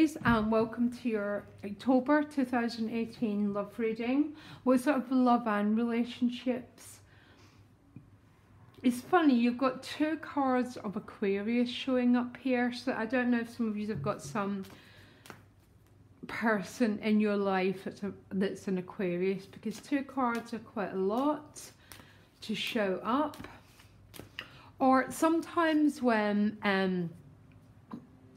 Aries, and welcome to your October 2018 love reading. What sort of love and relationships? It's funny, you've got two cards of Aquarius showing up here, so I don't know if some of you have got some person in your life that's an Aquarius, because two cards are quite a lot to show up. Or sometimes when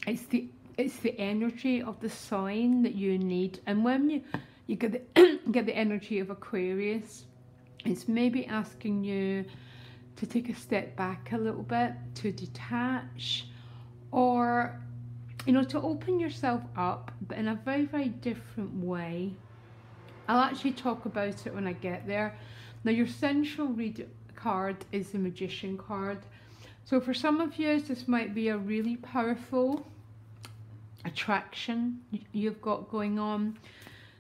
it's the energy of the sign that you need, and when you get the energy of Aquarius, it's maybe asking you to take a step back a little bit, to detach, or to open yourself up, but in a very, very different way. I'll actually talk about it when I get there. Now, your central read card is the Magician card. So for some of you, this might be a really powerful attraction you've got going on.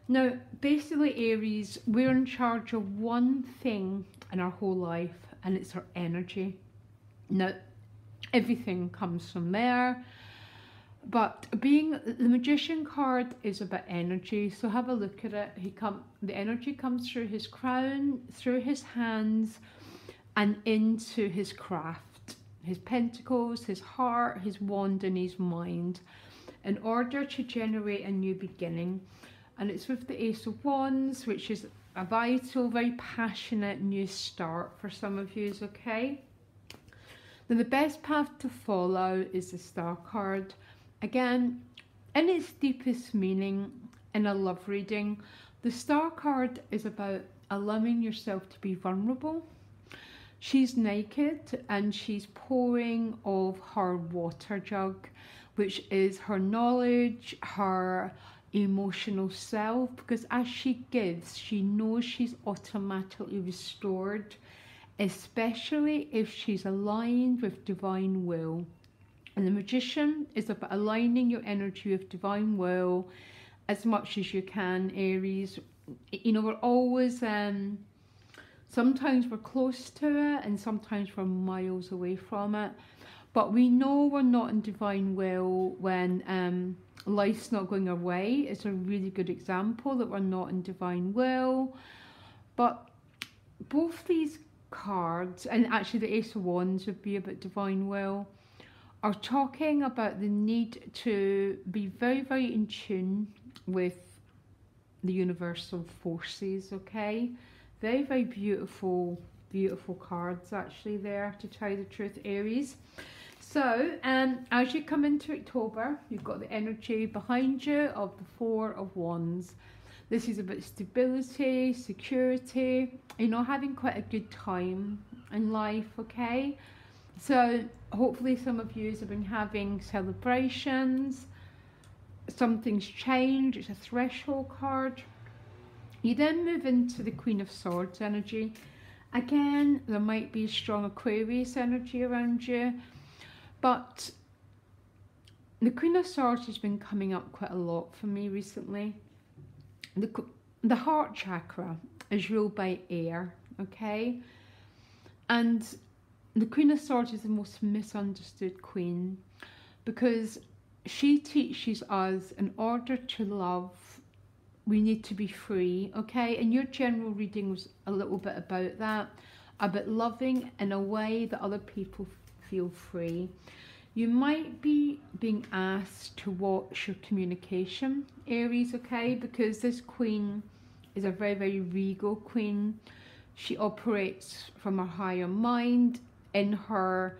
Now, basically, Aries, we're in charge of one thing in our whole life, and it's our energy. Now, everything comes from there, but being the Magician card is about energy, so have a look at it. The energy comes through his crown, through his hands, and into his craft, his pentacles, his heart, his wand, and his mind, in order to generate a new beginning. And it's with the Ace of Wands, which is a vital, very passionate new start for some of you, okay? Then the best path to follow is the Star card. Again, in its deepest meaning, in a love reading, the Star card is about allowing yourself to be vulnerable. She's naked and she's pouring of her water jug, which is her knowledge, her emotional self, because as she gives, she knows she's automatically restored, especially if she's aligned with divine will. And the Magician is about aligning your energy with divine will as much as you can, Aries. We're always sometimes we're close to it and sometimes we're miles away from it, but we know we're not in divine will when life's not going our way. It's a really good example that we're not in divine will. But both these cards, and actually the Ace of Wands would be about divine will, are talking about the need to be very, very in tune with the universal forces, okay? Very, very beautiful, beautiful cards actually there, to tell you the truth, Aries. So, as you come into October, you've got the energy behind you of the Four of Wands. This is about stability, security, having quite a good time in life, okay? So, hopefully some of you have been having celebrations, something's changed, it's a threshold card. You then move into the Queen of Swords energy. Again, there might be a strong Aquarius energy around you, but the Queen of Swords has been coming up quite a lot for me recently. The heart chakra is ruled by air, okay? And the Queen of Swords is the most misunderstood queen, because she teaches us in order to love, we need to be free, okay? And your general reading was a little bit about that, about loving in a way that other people feel free. You might be being asked to watch your communication, Aries, okay? Because this queen is a very, very regal queen. She operates from her higher mind. In her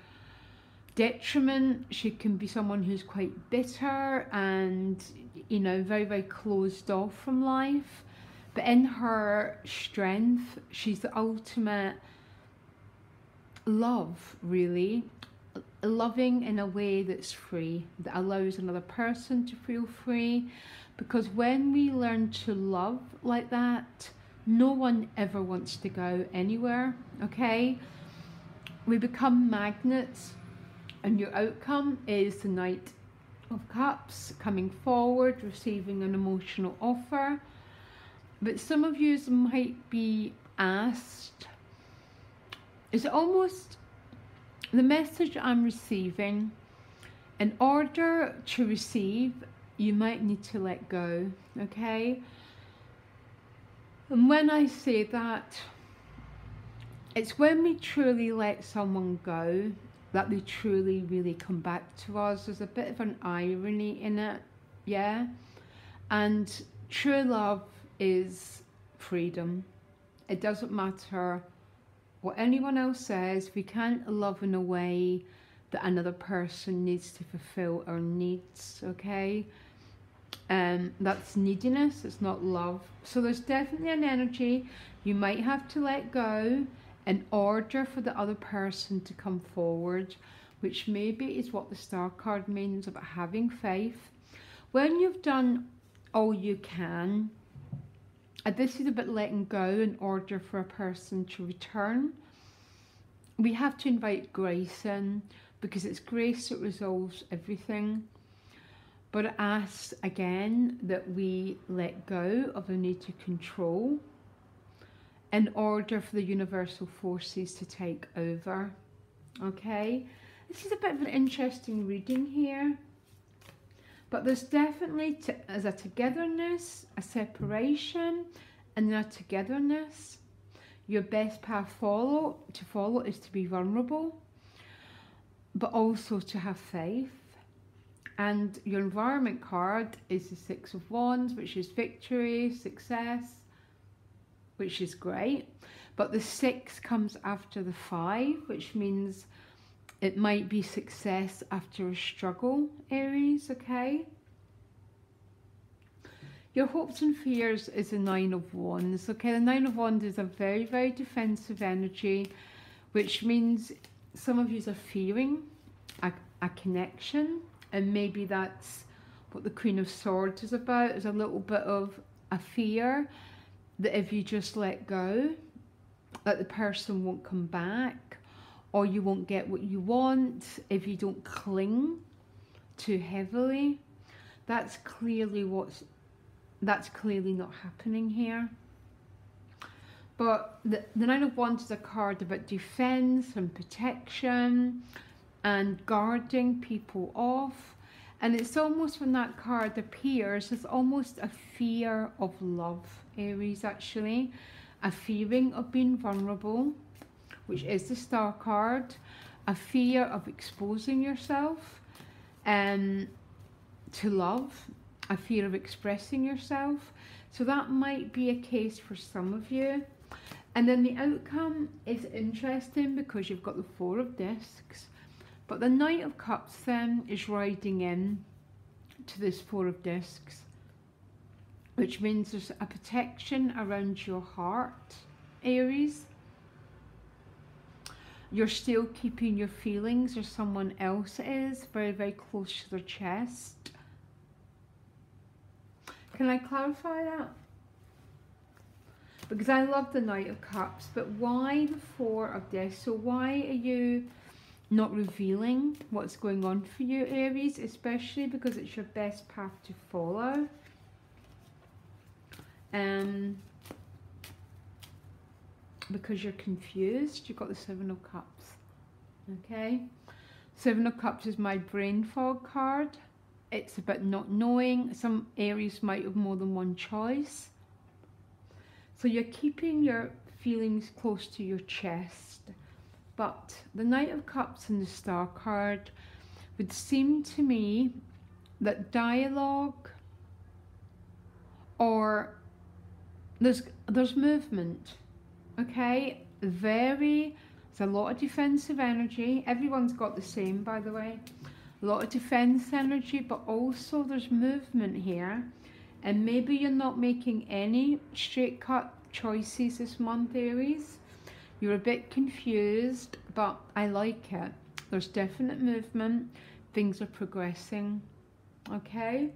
detriment, she can be someone who's quite bitter and, very, very closed off from life. But in her strength, she's the ultimate love, really. Loving in a way that's free, that allows another person to feel free. Because when we learn to love like that, no one ever wants to go anywhere, okay? We become magnets, and your outcome is the Knight of Cups, coming forward, receiving an emotional offer. But some of you might be asked, is it almost the message I'm receiving, in order to receive you might need to let go, okay? And when I say that, it's when we truly let someone go that they truly really come back to us. There's a bit of an irony in it, yeah? And true love is freedom. It doesn't matter what anyone else says. We can't love in a way that another person needs to fulfill our needs, okay? That's neediness, it's not love. So there's definitely an energy you might have to let go in order for the other person to come forward, which maybe is what the Star card means about having faith. When you've done all you can, and this is about letting go in order for a person to return, we have to invite grace in, because it's grace that resolves everything. But it asks again that we let go of the need to control in order for the universal forces to take over. Okay, this is a bit of an interesting reading here, but there's definitely as a togetherness, a separation, and then a togetherness. Your best path to follow is to be vulnerable, but also to have faith. And your environment card is the Six of Wands, which is victory, success, which is great. But the 6 comes after the 5, which means it might be success after a struggle, Aries, okay? Your hopes and fears is the 9 of Wands, okay? The 9 of Wands is a very, very defensive energy, which means some of you are fearing a connection, and maybe that's what the Queen of Swords is about. Is a little bit of a fear that if you just let go, that the person won't come back, or you won't get what you want if you don't cling too heavily. That's clearly not happening here. But the 9 of Wands is a card about defense and protection and guarding people off. And it's almost, when that card appears, it's almost a fear of love, Aries, actually. A fearing of being vulnerable, which is the Star card. A fear of exposing yourself to love. A fear of expressing yourself. So that might be a case for some of you. And then the outcome is interesting because you've got the 4 of Discs. But the Knight of Cups then is riding in to this 4 of Discs, which means there's a protection around your heart, Aries. You're still keeping your feelings, or someone else is, very, very close to their chest. Can I clarify that? Because I love the Knight of Cups, but why the 4 of Discs? So why are you not revealing what's going on for you, Aries? Especially because it's your best path to follow. Because you're confused. You've got the 7 of Cups. Okay, 7 of Cups is my brain fog card. It's about not knowing. Some Aries might have more than one choice. So you're keeping your feelings close to your chest. But the Knight of Cups and the Star card would seem to me that dialogue, or there's movement, okay? There's a lot of defensive energy. Everyone's got the same, by the way. A lot of defense energy, but also there's movement here. And maybe you're not making any straight cut choices this month, Aries. You're a bit confused, but I like it. There's definite movement. Things are progressing. Okay?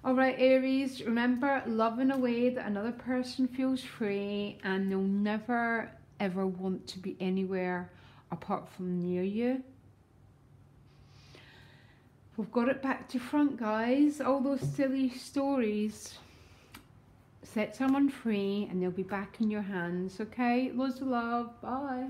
Alright, Aries, remember, love in a way that another person feels free, and they'll never ever want to be anywhere apart from near you. We've got it back to front, guys. All those silly stories. Set someone free and they'll be back in your hands, okay? Loads of love. Bye.